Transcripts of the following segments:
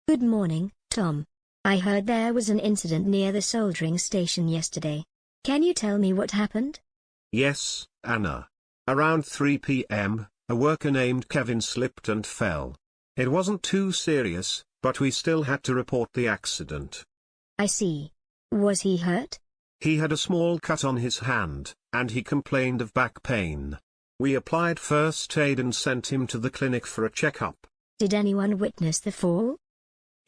Good morning, Tom. I heard there was an incident near the soldering station yesterday. Can you tell me what happened? Yes, Anna. Around 3 p.m., a worker named Kevin slipped and fell. It wasn't too serious, but we still had to report the accident. I see. Was he hurt? He had a small cut on his hand, and he complained of back pain. We applied first aid and sent him to the clinic for a checkup. Did anyone witness the fall?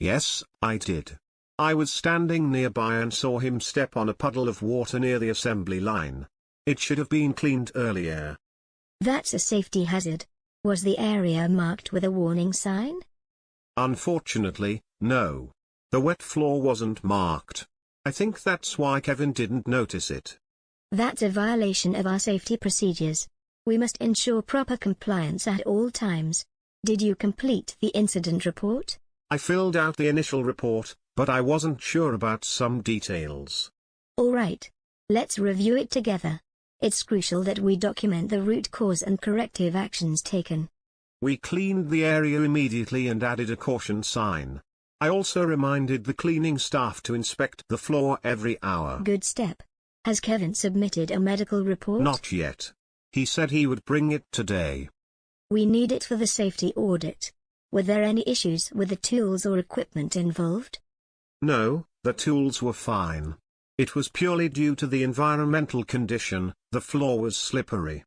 Yes, I did. I was standing nearby and saw him step on a puddle of water near the assembly line. It should have been cleaned earlier. That's a safety hazard. Was the area marked with a warning sign? Unfortunately, no. The wet floor wasn't marked. I think that's why Kevin didn't notice it. That's a violation of our safety procedures. We must ensure proper compliance at all times. Did you complete the incident report? I filled out the initial report, but I wasn't sure about some details. All right. Let's review it together. It's crucial that we document the root cause and corrective actions taken. We cleaned the area immediately and added a caution sign. I also reminded the cleaning staff to inspect the floor every hour. Good step. Has Kevin submitted a medical report? Not yet. He said he would bring it today. We need it for the safety audit. Were there any issues with the tools or equipment involved? No, the tools were fine. It was purely due to the environmental condition. The floor was slippery.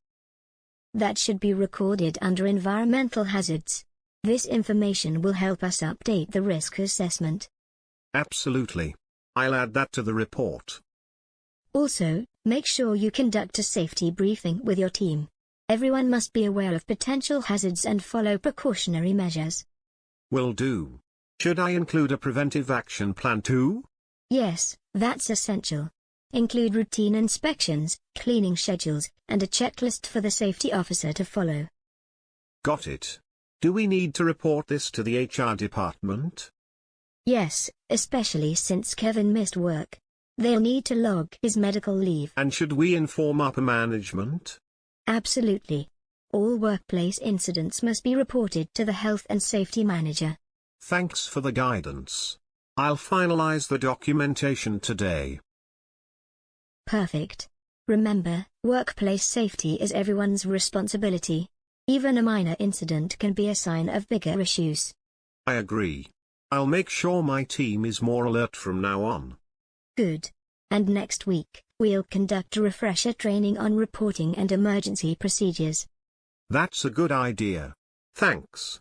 That should be recorded under environmental hazards. This information will help us update the risk assessment. Absolutely. I'll add that to the report. Also, make sure you conduct a safety briefing with your team. Everyone must be aware of potential hazards and follow precautionary measures. Will do. Should I include a preventive action plan too? Yes, that's essential. Include routine inspections, cleaning schedules, and a checklist for the safety officer to follow. Got it. Do we need to report this to the HR department? Yes, especially since Kevin missed work. They'll need to log his medical leave. And should we inform upper management? Absolutely. All workplace incidents must be reported to the health and safety manager. Thanks for the guidance. I'll finalize the documentation today. Perfect. Remember, workplace safety is everyone's responsibility. Even a minor incident can be a sign of bigger issues. I agree. I'll make sure my team is more alert from now on. Good. And next week, we'll conduct a refresher training on reporting and emergency procedures. That's a good idea. Thanks.